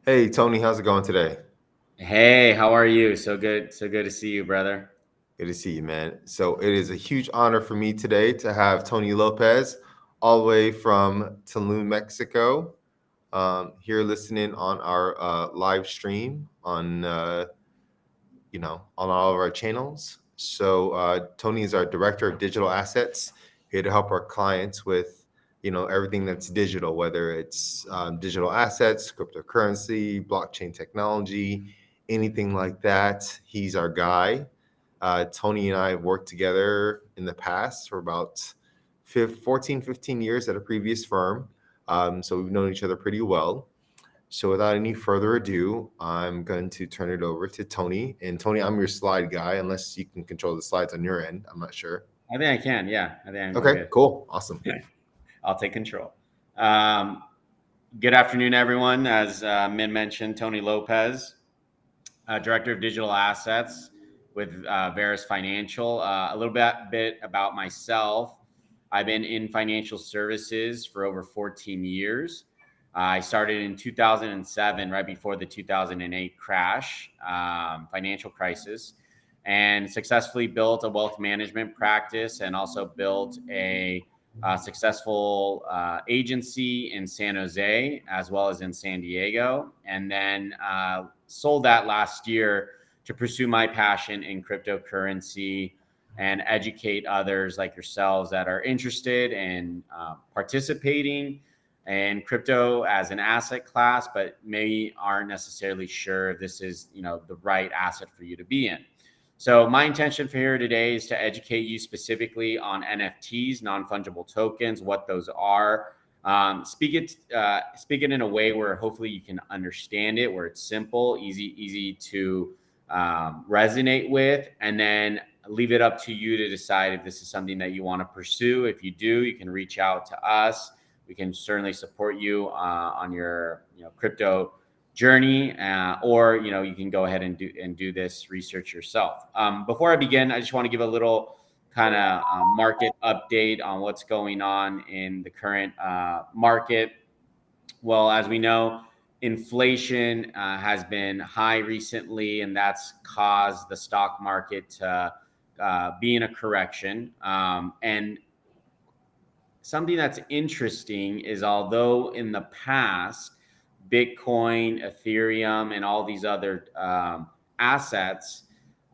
Hey Tony, how's it going today? Hey, how are you? So good to see you, brother. Good to see you, man. So it is a huge honor for me today to have Tony Lopez, all the way from Tulum, Mexico, here listening on our live stream on all of our channels. So Tony is our director of digital assets, here to help our clients with everything that's digital, whether it's digital assets, cryptocurrency, blockchain technology, anything like that. He's our guy. Tony and I have worked together in the past for about 14, 15 years at a previous firm. So we've known each other pretty well. So without any further ado, I'm going to turn it over to Tony. And Tony, I'm your slide guy, unless you can control the slides on your end. I'm not sure. I think I can. Yeah, I'm Okay, good. cool. Awesome. I'll take control. Um, Good afternoon, everyone. As Min mentioned, Tony Lopez, Director of Digital Assets with Veris Financial. A little bit about myself. I've been in financial services for over 14 years. I started in 2007, right before the 2008 crash, financial crisis, and successfully built a wealth management practice and also built a successful agency in San Jose as well as in San Diego. And then sold that last year to pursue my passion in cryptocurrency and educate others like yourselves that are interested in participating in crypto as an asset class, but maybe aren't necessarily sure if this is, the right asset for you to be in. So my intention for here today is to educate you specifically on NFTs, non-fungible tokens, what those are. Speak it in a way where hopefully you can understand it, where it's simple, easy to resonate with, and then leave it up to you to decide if this is something that you want to pursue. If you do, you can reach out to us. We can certainly support you on your crypto journey, or you can go ahead and do this research yourself. Before I begin, I just want to give a little kind of market update on what's going on in the current market. Well, as we know, inflation has been high recently, and that's caused the stock market to be in a correction. And something that's interesting is, although in the past Bitcoin, Ethereum, and all these other assets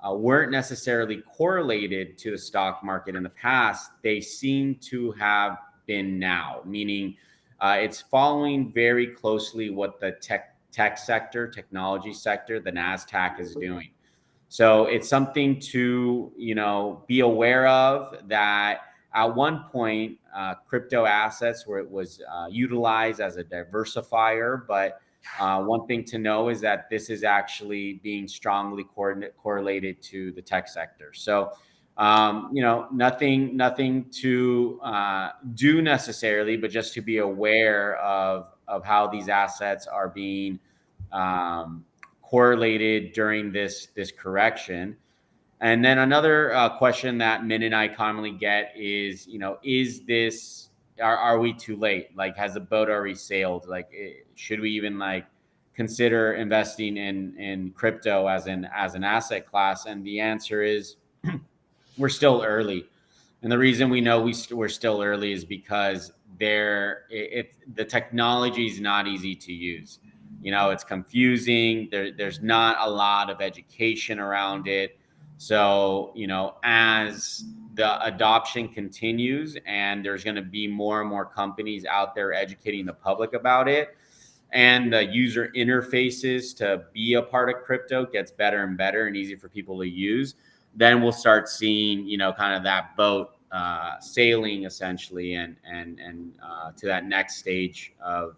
weren't necessarily correlated to the stock market in the past, they seem to have been now, meaning it's following very closely what the tech sector, technology sector, the NASDAQ is doing. So it's something to be aware of, that at one point crypto assets where it was utilized as a diversifier, but one thing to know is that this is actually being strongly correlated to the tech sector. So nothing to do necessarily, but just to be aware of how these assets are being correlated during this correction. And then another question that Min and I commonly get is, is this, are we too late? Like, has the boat already sailed? Like, should we even consider investing in crypto as an asset class? And the answer is we're still early. And the reason we know we're still early is because the technology is not easy to use. It's confusing. There's not a lot of education around it. So, as the adoption continues and there's going to be more and more companies out there educating the public about it, and the user interfaces to be a part of crypto gets better and better and easy for people to use, then we'll start seeing, kind of that boat sailing essentially, and to that next stage of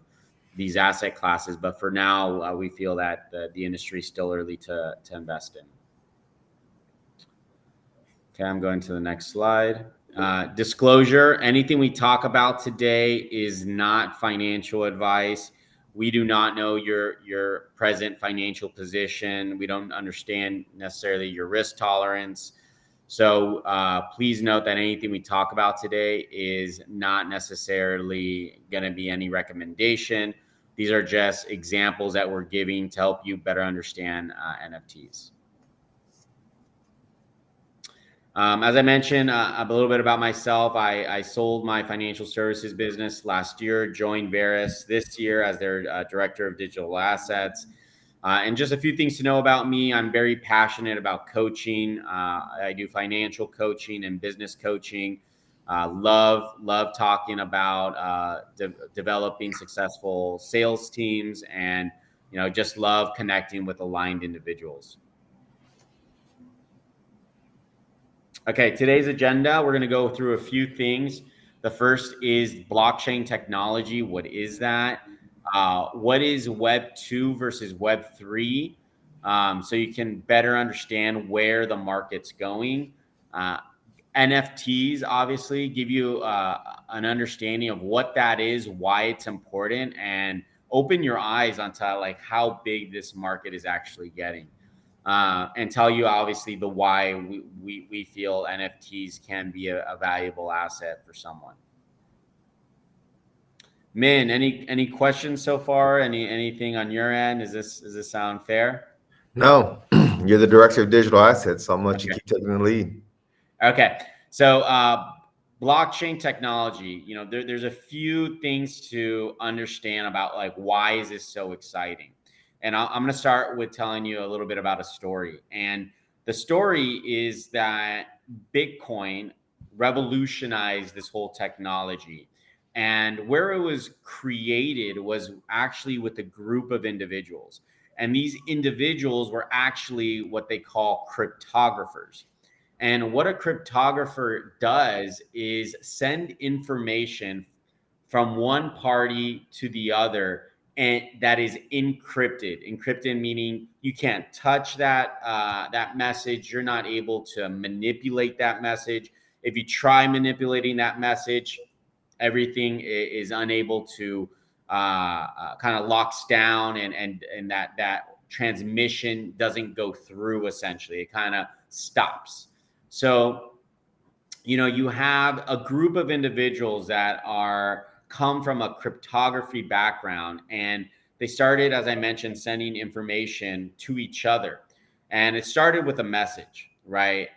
these asset classes. But for now, we feel that the industry is still early to invest in. Okay, I'm going to the next slide. Disclosure: anything we talk about today is not financial advice. We do not know your present financial position. We don't understand necessarily your risk tolerance. So please note that anything we talk about today is not necessarily going to be any recommendation. These are just examples that we're giving to help you better understand NFTs. As I mentioned, a little bit about myself. I sold my financial services business last year, joined Veris this year as their director of digital assets. And just a few things to know about me. I'm very passionate about coaching. I do financial coaching and business coaching. Love talking about developing successful sales teams, and just love connecting with aligned individuals. Okay, today's agenda, we're going to go through a few things. The first is blockchain technology. What is that? What is Web 2 versus Web 3? So you can better understand where the market's going. NFTs obviously give you an understanding of what that is, why it's important, and open your eyes onto like how big this market is actually getting. And tell you obviously the why we feel NFTs can be a valuable asset for someone. Min, any questions so far? Anything on your end? Does this sound fair? No, you're the director of digital assets, so I'm gonna let you keep taking the lead. Okay, so blockchain technology. There's a few things to understand about like why is this so exciting. And I'm going to start with telling you a little bit about a story. And the story is that Bitcoin revolutionized this whole technology. And where it was created was actually with a group of individuals. And these individuals were actually what they call cryptographers. And what a cryptographer does is send information from one party to the other, and that is encrypted. Encrypted meaning you can't touch that message. You're not able to manipulate that message. If you try manipulating that message, everything is unable to kind of locks down, and that transmission doesn't go through. Essentially, it kind of stops. So you have a group of individuals that come from a cryptography background, and they started, as I mentioned, sending information to each other. And it started with a message, right?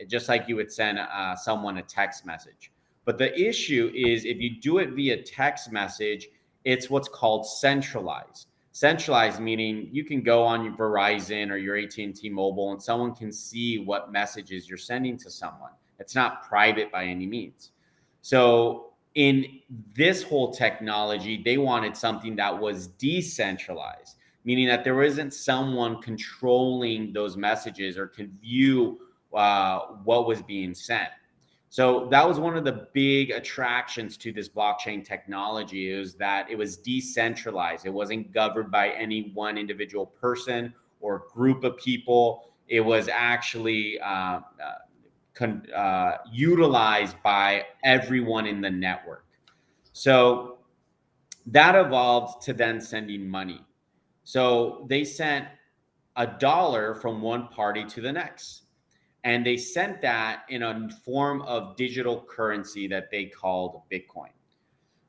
Just like you would send someone a text message. But the issue is if you do it via text message, it's what's called centralized. Centralized meaning you can go on your Verizon or your AT&T Mobile and someone can see what messages you're sending to someone. It's not private by any means. So in this whole technology, they wanted something that was decentralized, meaning that there isn't someone controlling those messages or can view what was being sent. So that was one of the big attractions to this blockchain technology, is that it was decentralized. It wasn't governed by any one individual person or group of people. It was actually utilized by everyone in the network. So that evolved to then sending money. So they sent $1 from one party to the next. And they sent that in a form of digital currency that they called Bitcoin.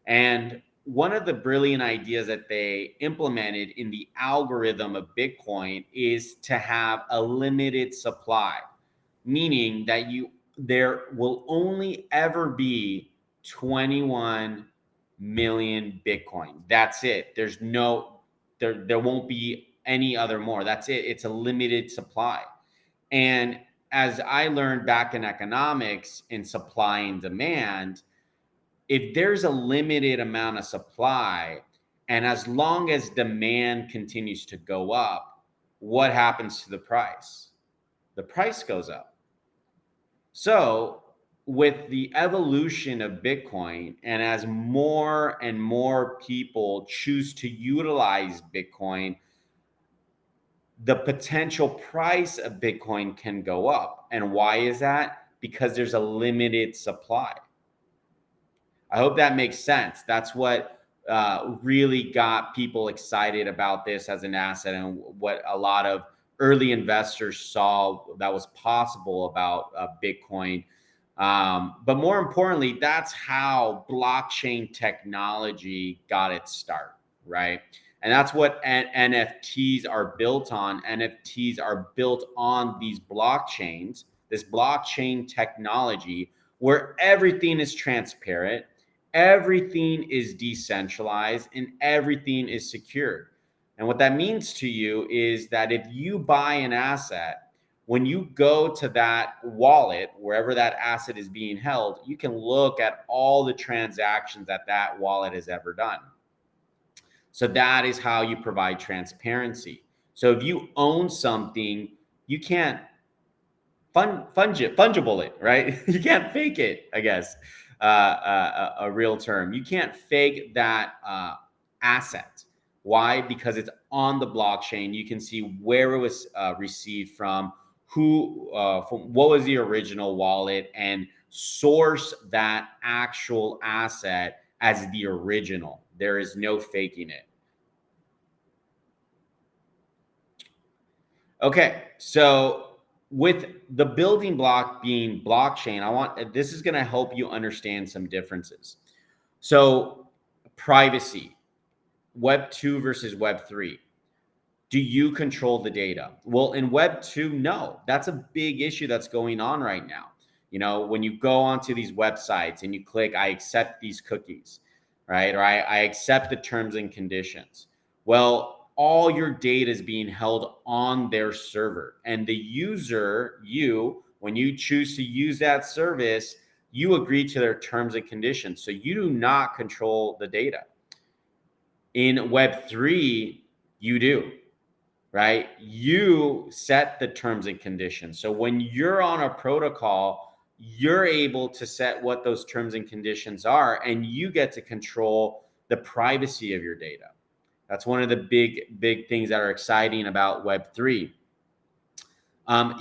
And one of the brilliant ideas that they implemented in the algorithm of Bitcoin is to have a limited supply, meaning that there will only ever be 21 million Bitcoin. That's it. There won't be any other more. That's it. It's a limited supply. And as I learned back in economics, in supply and demand, if there's a limited amount of supply, and as long as demand continues to go up, what happens to the price? The price goes up. So with the evolution of Bitcoin, and as more and more people choose to utilize Bitcoin, the potential price of Bitcoin can go up. And why is that? Because there's a limited supply. I hope that makes sense. That's what really got people excited about this as an asset, and what a lot of early investors saw that was possible about Bitcoin. But more importantly, that's how blockchain technology got its start, right? And that's what NFTs are built on. NFTs are built on these blockchains, this blockchain technology where everything is transparent, everything is decentralized, and everything is secured. And what that means to you is that if you buy an asset, when you go to that wallet, wherever that asset is being held, you can look at all the transactions that that wallet has ever done. So that is how you provide transparency. So if you own something, you can't fungible it, right? You can't fake it, I guess, a real term. You can't fake that asset. Why? Because it's on the blockchain. You can see where it was received from, from what was the original wallet, and source that actual asset as the original. There is no faking it. Okay, so with the building block being blockchain, this is going to help you understand some differences. So, privacy, Web 2 versus Web 3. Do you control the data? Well, in Web 2, no. That's a big issue that's going on right now. You know, when you go onto these websites and you click, I accept these cookies, right? Or I accept the terms and conditions. Well, all your data is being held on their server. And the user, when you choose to use that service, you agree to their terms and conditions. So you do not control the data. In Web3, you do, right? You set the terms and conditions. So when you're on a protocol, you're able to set what those terms and conditions are, and you get to control the privacy of your data. That's one of the big things that are exciting about Web3.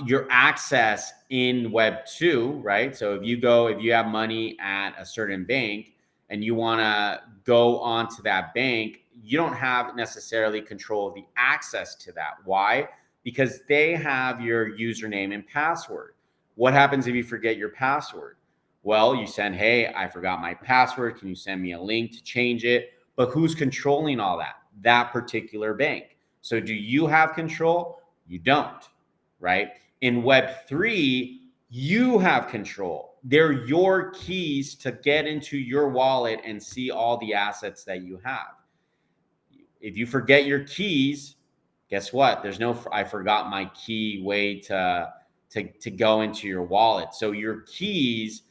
Your access in Web 2, right? So if you have money at a certain bank and you want to go onto that bank, you don't have necessarily control of the access to that. Why? Because they have your username and password. What happens if you forget your password? Well, you send, hey, I forgot my password. Can you send me a link to change it? But who's controlling all that? That particular bank. So do you have control? You don't, right? In Web3, you have control. They're your keys to get into your wallet and see all the assets that you have. If you forget your keys, guess what? There's no I forgot my key way to go into your wallet. So your keys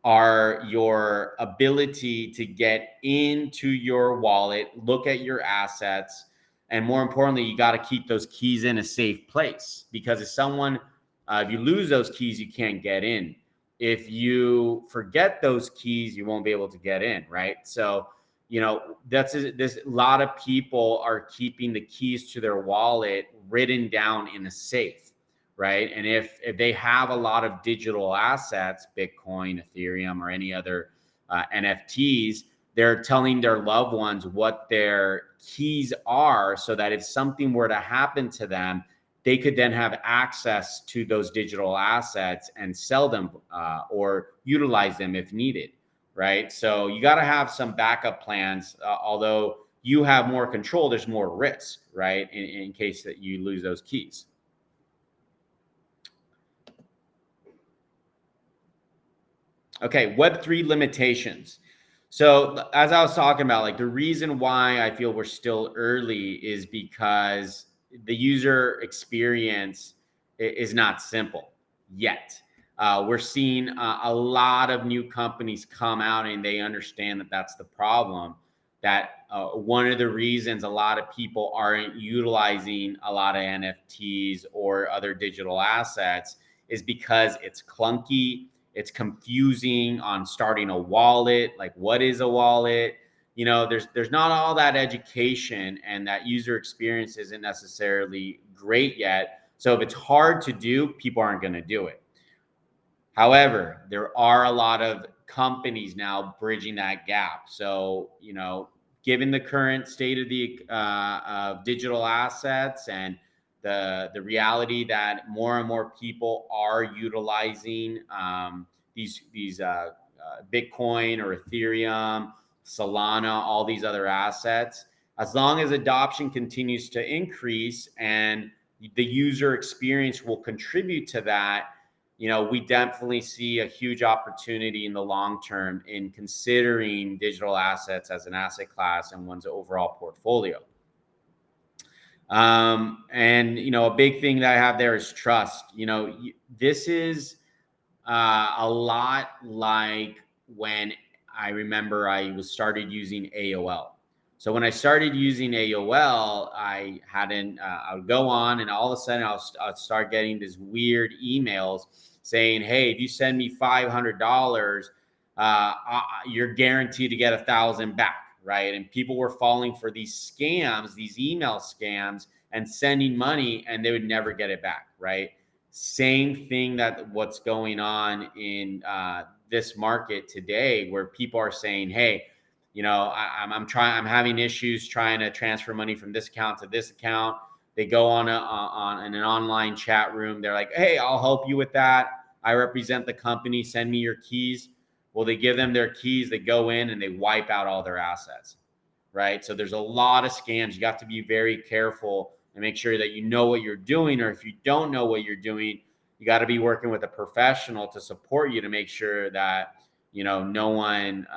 are your ability to get into your wallet, look at your assets, and more importantly, you got to keep those keys in a safe place, because if you lose those keys, you can't get in. If you forget those keys, you won't be able to get in, right? So, there's a lot of people are keeping the keys to their wallet written down in a safe, right? And if they have a lot of digital assets, Bitcoin, Ethereum, or any other NFTs, they're telling their loved ones what their keys are, so that if something were to happen to them, they could then have access to those digital assets and sell them or utilize them if needed, right? So you got to have some backup plans. Although you have more control, there's more risk, right? In case that you lose those keys. Okay, Web3 limitations. So as I was talking about, like, the reason why I feel we're still early is because the user experience is not simple yet. We're seeing a lot of new companies come out, and they understand that that's the problem. That one of the reasons a lot of people aren't utilizing a lot of NFTs or other digital assets is because it's clunky. It's confusing on starting a wallet. Like, what is a wallet? There's not all that education, and that user experience isn't necessarily great yet. So if it's hard to do, people aren't going to do it. However, there are a lot of companies now bridging that gap. So, given the current state of the digital assets, and the reality that more and more people are utilizing these Bitcoin or Ethereum, Solana, all these other assets, As long as adoption continues to increase and the user experience will contribute to that, we definitely see a huge opportunity in the long term in considering digital assets as an asset class in one's overall portfolio. And a big thing that I have there is trust. This is a lot like when I remember I started using AOL. So when I started using AOL, I would go on, and all of a sudden I'll start getting these weird emails saying, "Hey, if you send me $500, you're guaranteed to get 1,000 back." Right? And people were falling for these scams, these email scams, and sending money, and they would never get it back. Right? Same thing that what's going on in this market today, where people are saying, "Hey, I'm having issues trying to transfer money from this account to this account." They go on in an online chat room. They're like, "Hey, I'll help you with that. I represent the company. Send me your keys." Well, they give them their keys. They go in and they wipe out all their assets. Right? So there's a lot of scams. You have to be very careful and make sure that you know what you're doing. Or if you don't know what you're doing, you got to be working with a professional to support you to make sure that no one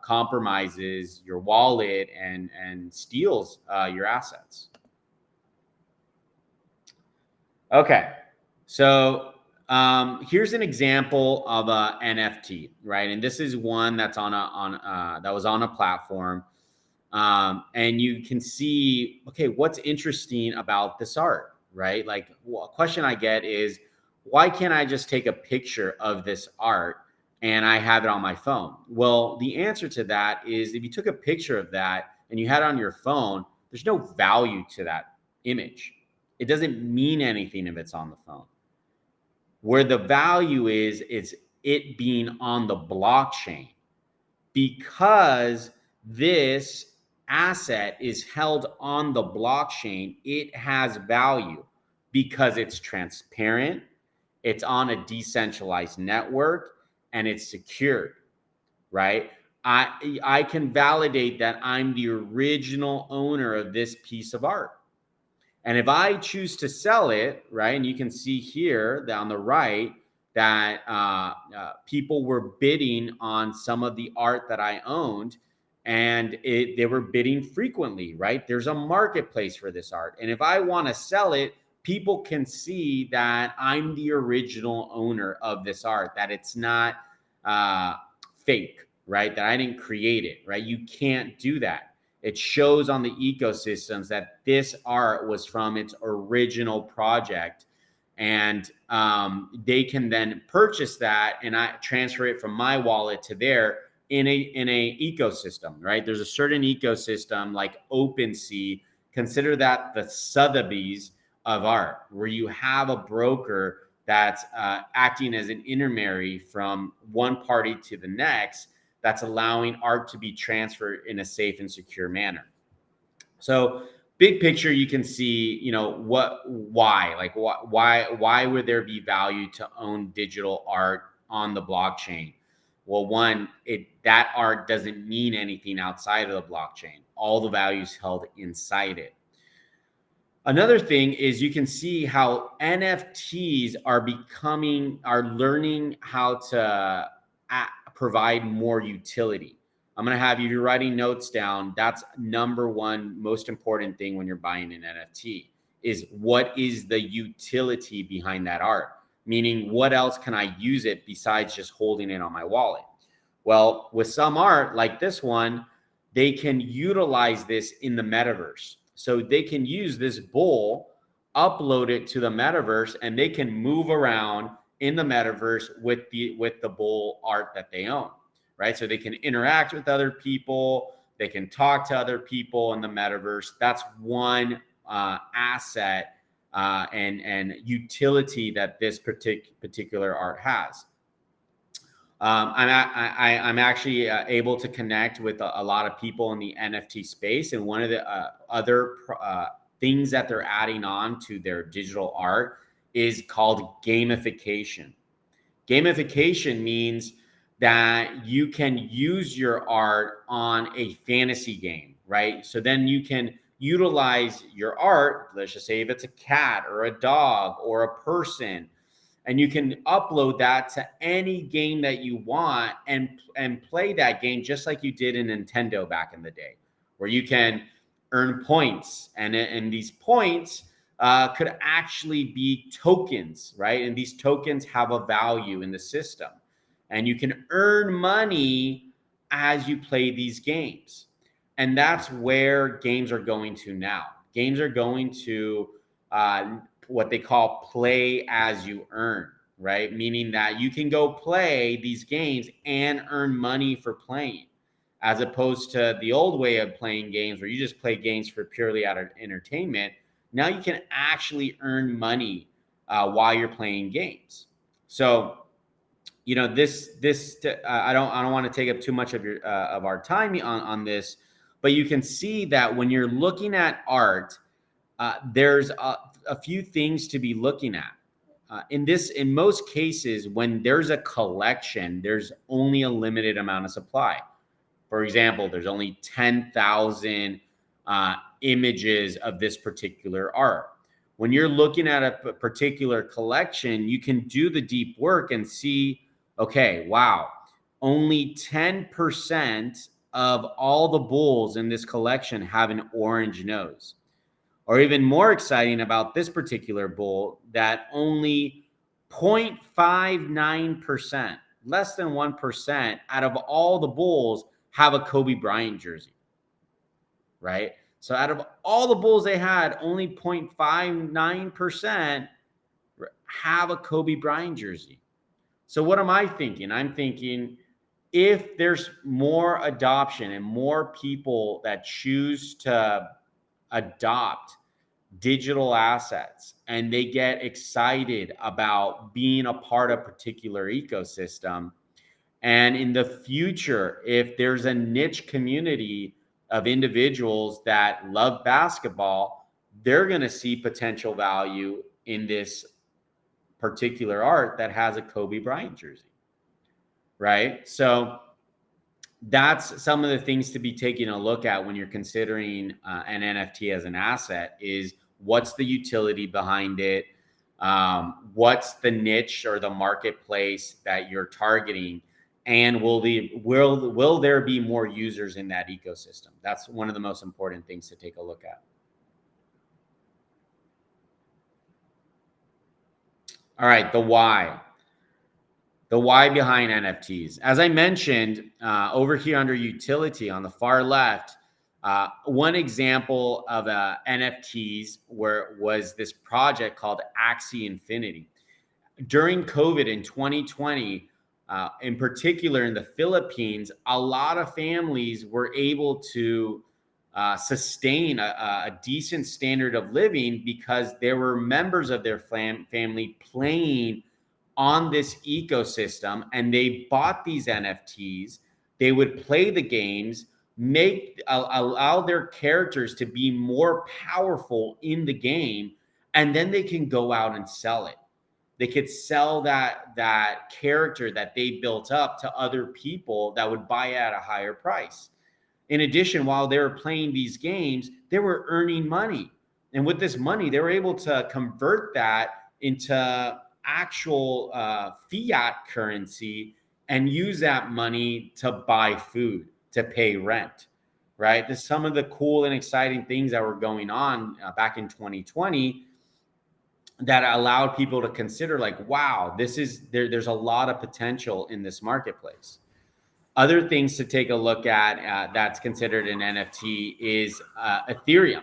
compromises your wallet and steals your assets. Okay, so here's an example of a NFT, right? And this is one that's that was on a platform. And you can see, okay, what's interesting about this art, right? Like, a question I get is, why can't I just take a picture of this art and I have it on my phone? Well, the answer to that is, if you took a picture of that and you had it on your phone, there's no value to that image. It doesn't mean anything if it's on the phone. Where the value is it being on the blockchain, because this asset is held on the blockchain. It has value because it's transparent, it's on a decentralized network, and it's secured, right? I can validate that I'm the original owner of this piece of art. And if I choose to sell it, right, and you can see here on the right that people were bidding on some of the art that I owned, and they were bidding frequently, right? There's a marketplace for this art. And if I want to sell it, people can see that I'm the original owner of this art, that it's not fake, right? That I didn't create it, right? You can't do that. It shows on the ecosystems that this art was from its original project, and they can then purchase that, and I transfer it from my wallet to there in a ecosystem, right? There's a certain ecosystem like OpenSea. Consider that the Sotheby's of art, where you have a broker that's acting as an intermediary from one party to the next, that's allowing art to be transferred in a safe and secure manner. So big picture, you can see, why would there be value to own digital art on the blockchain? Well, one, that art doesn't mean anything outside of the blockchain. All the value is held inside it. Another thing is, you can see how NFTs are learning how to provide more utility. I'm going to have you writing notes down. That's number one most important thing when you're buying an NFT, is what is the utility behind that art? Meaning, what else can I use it besides just holding it on my wallet? Well, with some art like this one, they can utilize this in the metaverse. So they can use this bull, upload it to the metaverse, and they can move around in the metaverse with the bull art that they own, right? So they can interact with other people, they can talk to other people in the metaverse. That's one asset and utility that this particular art has. I'm actually able to connect with a lot of people in the NFT space, and one of the other things that they're adding on to their digital art is called gamification. Gamification means that you can use your art on a fantasy game, right? So then you can utilize your art, let's just say if it's a cat or a dog or a person, and you can upload that to any game that you want and play that game just like you did in Nintendo back in the day, where you can earn points, and these points could actually be tokens, right? And these tokens have a value in the system, and you can earn money as you play these games. And that's where games are going to now. Games are going to what they call play as you earn, right? Meaning that you can go play these games and earn money for playing, as opposed to the old way of playing games where you just play games for purely out of entertainment. Now you can actually earn money while you're playing games. So, I don't want to take up too much of your of our time on this, but you can see that when you're looking at art, there's a few things to be looking at. In most cases, when there's a collection, there's only a limited amount of supply. For example, there's only 10,000 images of this particular art. When you're looking at a particular collection, you can do the deep work and see, okay, wow, only 10% of all the bulls in this collection have an orange nose. Or even more exciting about this particular bull, that only 0.59%, less than 1% out of all the bulls have a Kobe Bryant jersey, right? So out of all the bulls they had, only 0.59% have a Kobe Bryant jersey. So what am I thinking? I'm thinking if there's more adoption and more people that choose to adopt digital assets and they get excited about being a part of a particular ecosystem, and in the future, if there's a niche community of individuals that love basketball, they're going to see potential value in this particular art that has a Kobe Bryant jersey, right? So that's some of the things to be taking a look at when you're considering an NFT as an asset. Is what's the utility behind it? What's the niche or the marketplace that you're targeting? And will there be more users in that ecosystem? That's one of the most important things to take a look at. All right, the why. The why behind NFTs. As I mentioned, over here under utility on the far left, one example of NFTs was this project called Axie Infinity. During COVID in 2020, in particular in the Philippines, a lot of families were able to sustain a decent standard of living because there were members of their family playing on this ecosystem, and they bought these NFTs. They would play the games, allow their characters to be more powerful in the game, and then they can go out and sell it. They could sell that character that they built up to other people that would buy it at a higher price. In addition, while they were playing these games, they were earning money. And with this money, they were able to convert that into actual fiat currency and use that money to buy food, to pay rent, right? There's some of the cool and exciting things that were going on back in 2020 that allowed people to consider, like, wow, there's a lot of potential in this marketplace. Other things to take a look at that's considered an NFT is Ethereum,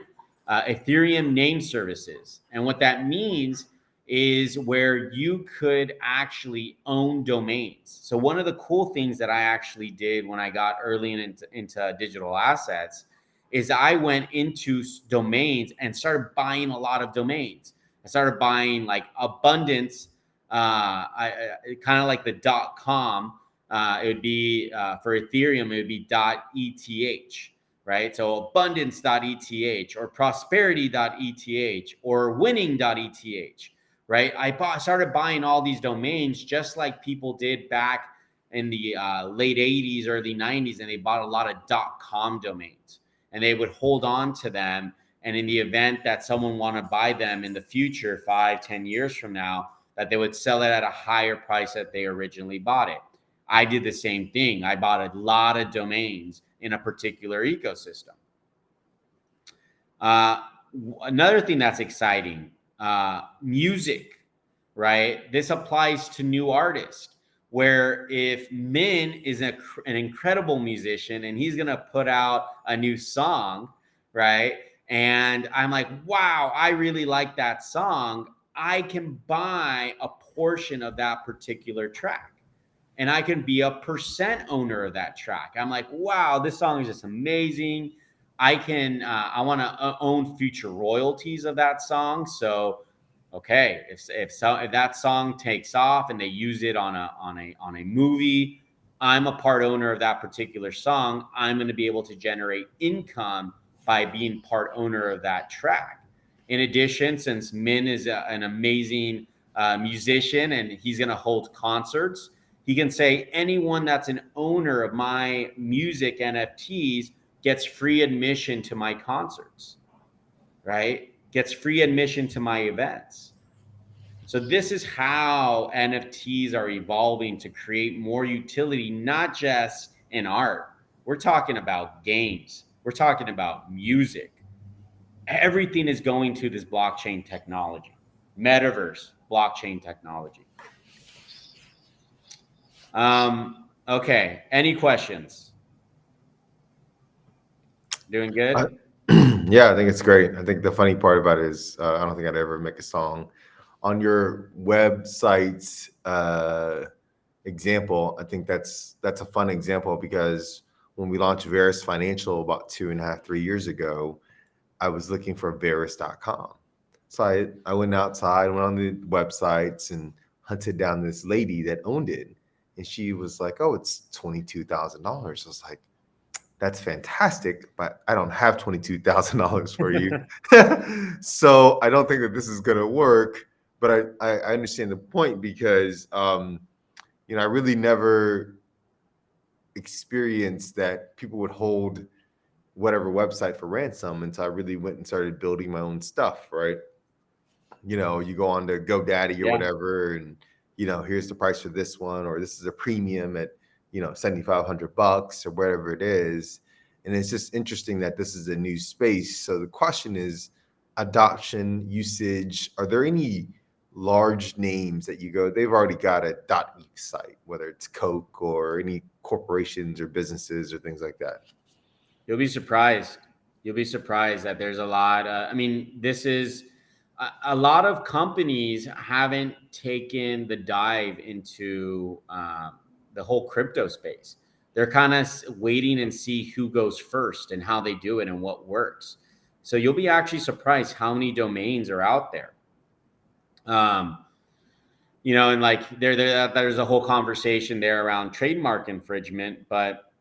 Ethereum name services. And what that means is where you could actually own domains. So one of the cool things that I actually did when I got early into digital assets is I went into domains and started buying a lot of domains. I started buying like Abundance, kind of like the .com. It would be for Ethereum, it would be .eth, right? So abundance.eth or prosperity.eth or winning.eth, right? I started buying all these domains just like people did back in the late 80s, early 90s, and they bought a lot of .com domains. and they would hold on to them. And in the event that someone wanted to buy them in the future, 5, 10 years from now, that they would sell it at a higher price that they originally bought it. I did the same thing. I bought a lot of domains in a particular ecosystem. Another thing that's exciting, music, right? This applies to new artists, where if Min is an incredible musician and he's going to put out a new song, right? And I'm like, wow, I really like that song. I can buy a portion of that particular track, and I can be a percent owner of that track. I'm like, wow, this song is just amazing. I want to own future royalties of that song. So, okay, if that song takes off and they use it on a movie, I'm a part owner of that particular song. I'm going to be able to generate income by being part owner of that track. In addition, since Min is an amazing musician and he's going to hold concerts, he can say anyone that's an owner of my music NFTs gets free admission to my concerts, right? Gets free admission to my events. So this is how NFTs are evolving to create more utility, not just in art. We're talking about games. We're talking about music. Everything is going to this blockchain technology, metaverse, blockchain technology. Okay. Any questions? Doing good? Yeah, I think it's great. I think the funny part about it is I don't think I'd ever make a song on your website's example. I think that's a fun example because when we launched Verus Financial about 2.5, 3 years ago, I was looking for Verus.com. So I went outside, went on the websites and hunted down this lady that owned it. And she was like, oh, it's $22,000. I was like, that's fantastic, but I don't have $22,000 for you. So I don't think that this is going to work. But I understand the point because, I really never experienced that people would hold whatever website for ransom until I really went and started building my own stuff, right? You go on to GoDaddy or Yeah. whatever, and here's the price for this one, or this is a premium at $7,500 or whatever it is. And it's just interesting that this is a new space. So the question is adoption, usage. Are there any large names that you go, they've already got a .eth site, whether it's Coke or any corporations or businesses or things like that? You'll be surprised. You'll be surprised that there's a lot. This is a lot of companies haven't taken the dive into the whole crypto space. They're kind of waiting and see who goes first and how they do it and what works. So you'll be actually surprised how many domains are out there. And like there's a whole conversation there around trademark infringement, but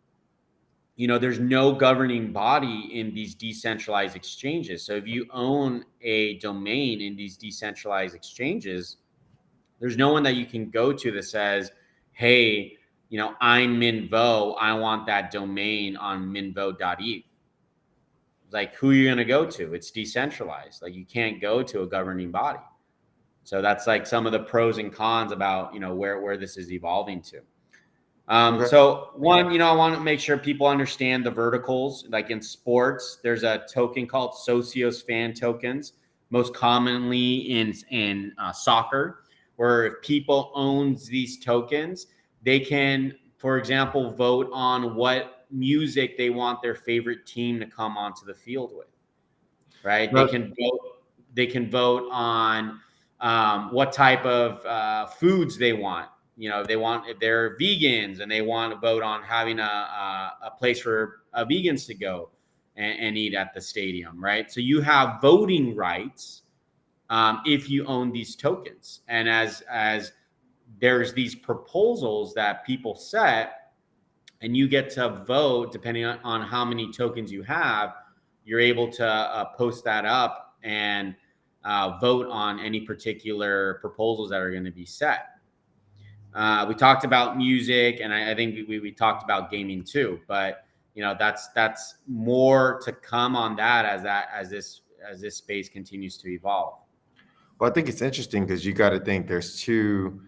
there's no governing body in these decentralized exchanges. So if you own a domain in these decentralized exchanges, there's no one that you can go to that says, hey, I'm Minvo, I want that domain on minvo.eth. Like, who are you going to go to? It's decentralized. Like, you can't go to a governing body. So that's like some of the pros and cons about, where this is evolving to. Okay. So one, I want to make sure people understand the verticals. Like in sports, there's a token called Socios Fan Tokens, most commonly in soccer, where if people owns these tokens, they can, for example, vote on what music they want their favorite team to come onto the field with. Right? No. They can vote on what type of foods they want. If they're vegans and they want to vote on having a place for vegans to go and eat at the stadium, right? So you have voting rights if you own these tokens. And as there's these proposals that people set, and you get to vote depending on how many tokens you have, you're able to post that up and vote on any particular proposals that are going to be set. We talked about music, and I think we talked about gaming too. But that's more to come on that as this space continues to evolve. Well, I think it's interesting because you got to think there's two,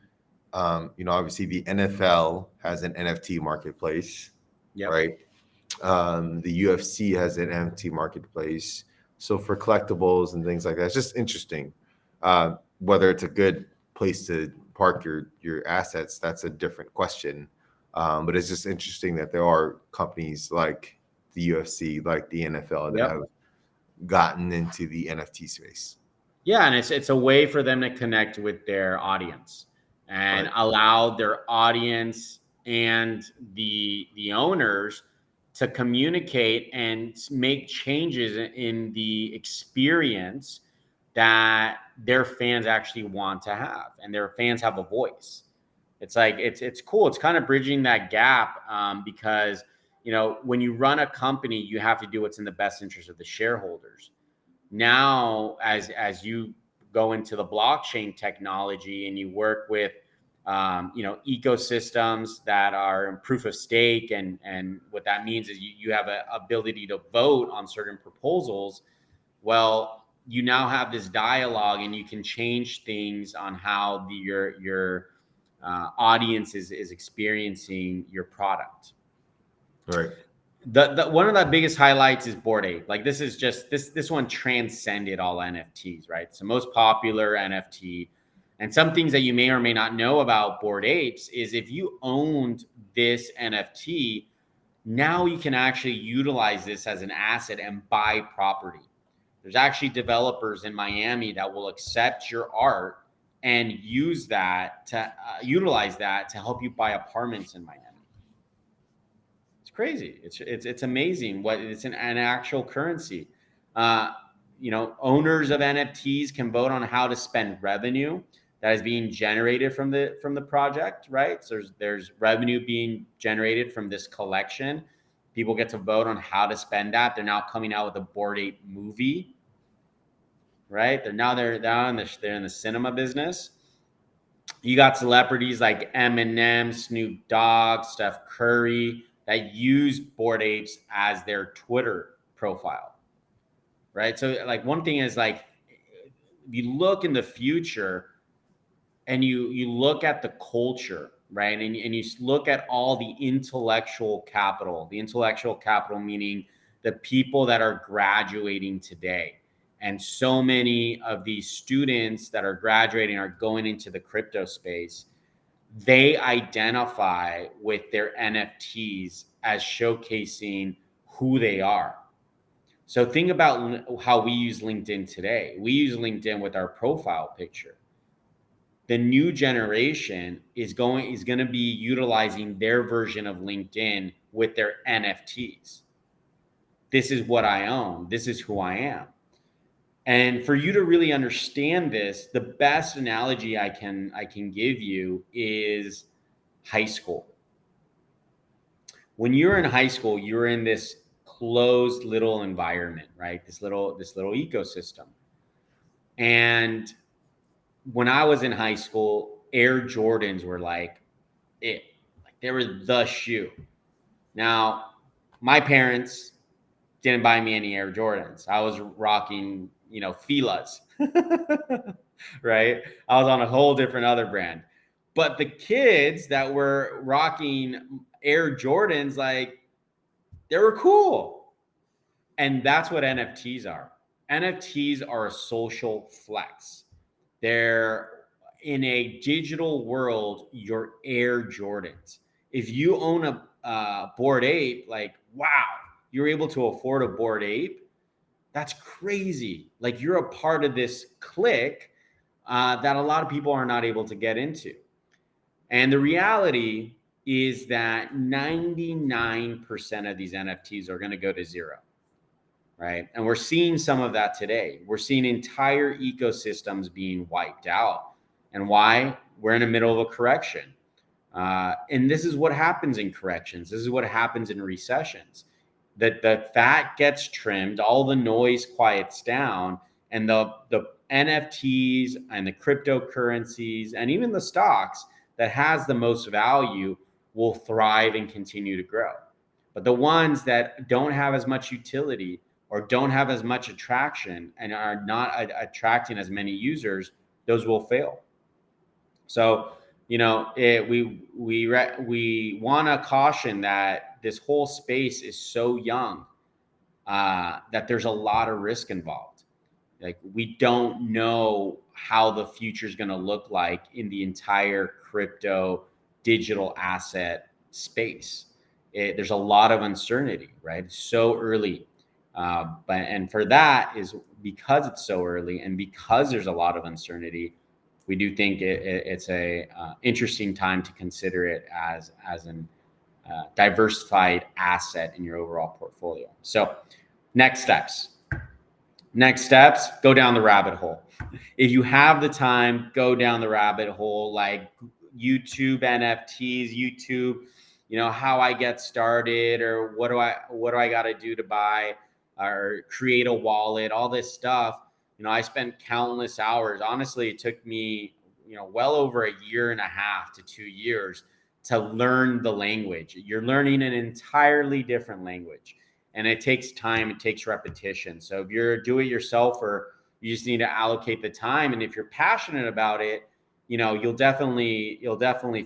obviously the NFL has an NFT marketplace, Yep. right? The UFC has an NFT marketplace. So for collectibles and things like that, it's just interesting. Whether it's a good place to park your assets, that's a different question. But it's just interesting that there are companies like the UFC, like the NFL, that Yep. have gotten into the NFT space. Yeah, and it's a way for them to connect with their audience and Right. allow their audience and the owners to communicate and make changes in the experience that their fans actually want to have, and their fans have a voice. It's like it's cool. It's kind of bridging that gap, because when you run a company, you have to do what's in the best interest of the shareholders. Now as you go into the blockchain technology and you work with ecosystems that are in proof of stake, and what that means is you have a ability to vote on certain proposals. Well, you now have this dialogue and you can change things on how your audience is experiencing your product. Right. The one of the biggest highlights is Bored Ape. Like, this is just this one transcended all NFTs, right? It's the most popular NFT. And some things that you may or may not know about Bored Apes is if you owned this NFT, now you can actually utilize this as an asset and buy property. There's actually developers in Miami that will accept your art and use that to utilize that to help you buy apartments in Miami. It's crazy. It's amazing what it's an actual currency. Uh, Owners of NFTs can vote on how to spend revenue that is being generated from the project, right? So there's revenue being generated from this collection. People get to vote on how to spend that. They're now coming out with a Bored Ape movie, right? They're in the cinema business. You got celebrities like Eminem, Snoop Dogg, Steph Curry that use Bored Apes as their Twitter profile, right? So like one thing is like, if you look in the future and you look at the culture, right? And you look at all the intellectual capital meaning the people that are graduating today. And so many of these students that are graduating are going into the crypto space. They identify with their NFTs as showcasing who they are. So think about how we use LinkedIn today. We use LinkedIn with our profile picture. The new generation is going to be utilizing their version of LinkedIn with their NFTs. This is what I own. This is who I am. And for you to really understand this, the best analogy I can give you is high school. When you're in high school, you're in this closed little environment, right? This little ecosystem. And when I was in high school, Air Jordans were like it. Like, they were the shoe. Now, my parents didn't buy me any Air Jordans. I was rocking, Fila's, right? I was on a whole different other brand. But the kids that were rocking Air Jordans, like, they were cool. And that's what NFTs are. NFTs are a social flex. They're in a digital world, your Air Jordans. If you own a Bored Ape, like, wow, you're able to afford a Bored Ape. That's crazy. Like, you're a part of this clique that a lot of people are not able to get into. And the reality is that 99% of these NFTs are going to go to zero, right? And we're seeing some of that today. We're seeing entire ecosystems being wiped out. And why? We're in the middle of a correction. And this is what happens in corrections. This is what happens in recessions. That the fat gets trimmed, all the noise quiets down, and the NFTs and the cryptocurrencies and even the stocks that has the most value will thrive and continue to grow. But the ones that don't have as much utility or don't have as much attraction and are not attracting as many users, those will fail. So, we want to caution that this whole space is so young, that there's a lot of risk involved. Like, we don't know how the future is going to look like in the entire crypto digital asset space. There's a lot of uncertainty, right? It's so early. And for that is because it's so early and because there's a lot of uncertainty, we do think it's a interesting time to consider it as an diversified asset in your overall portfolio. So next steps. Go down the rabbit hole. If you have the time, go down the rabbit hole, like YouTube NFTs, YouTube, how I get started, or what do I got to do to buy or create a wallet, all this stuff. I spent countless hours. Honestly, it took me, well over a year and a half to 2 years to learn the language. You're learning an entirely different language, and it takes time, it takes repetition. So if you're a do-it-yourselfer, you just need to allocate the time, and if you're passionate about it, you'll definitely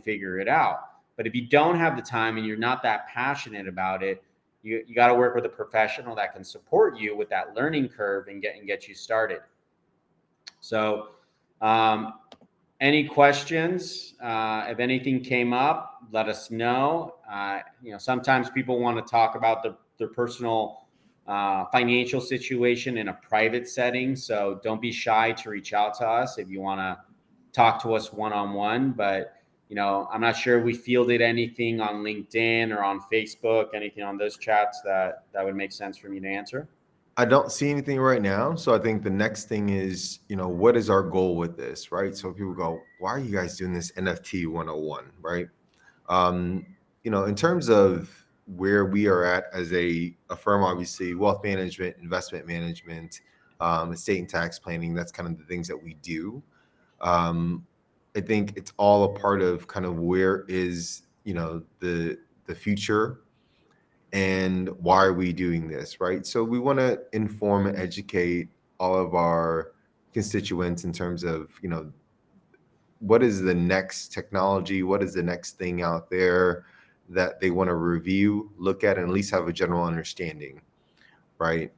figure it out. But if you don't have the time and you're not that passionate about it, you got to work with a professional that can support you with that learning curve and get you started. So any questions? If anything came up, let us know. Sometimes people want to talk about their personal financial situation in a private setting. So don't be shy to reach out to us if you want to talk to us one-on-one. But I'm not sure we fielded anything on LinkedIn or on Facebook, anything on those chats that would make sense for me to answer. I don't see anything right now. So I think the next thing is, what is our goal with this, right? So people go, why are you guys doing this NFT 101, right? In terms of where we are at as a firm, obviously, wealth management, investment management, estate and tax planning, that's kind of the things that we do. I think it's all a part of kind of where is, the future and why are we doing this, right? So we want to inform and educate all of our constituents in terms of, what is the next technology, what is the next thing out there that they want to review, look at, and at least have a general understanding, right?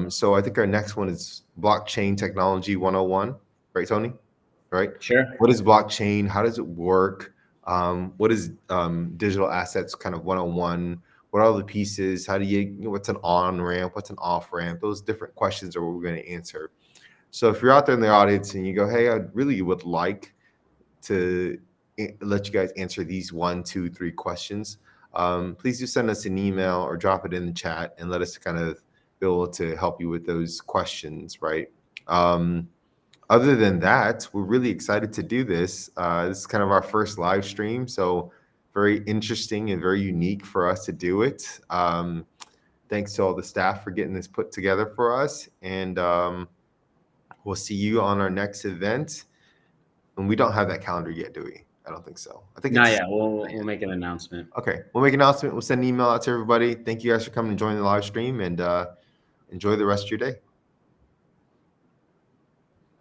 So I think our next one is blockchain technology 101, right, Tony? Right? Sure. What is blockchain? How does it work? What is digital assets kind of 101? What are all the pieces? How do what's an on ramp? What's an off ramp? Those different questions are what we're going to answer. So if you're out there in the audience and you go, hey, I really would like to let you guys answer these 1, 2, 3 questions, please do send us an email or drop it in the chat and let us kind of be able to help you with those questions, right? Other than that, we're really excited to do this. This is kind of our first live stream, so very interesting and very unique for us to do it. Thanks to all the staff for getting this put together for us, and we'll see you on our next event. And we don't have that calendar yet, do we? I don't think so. I think Not yet. We'll make an announcement. Okay, we'll make an announcement. We'll send an email out to everybody. Thank you guys for coming and joining the live stream, and enjoy the rest of your day.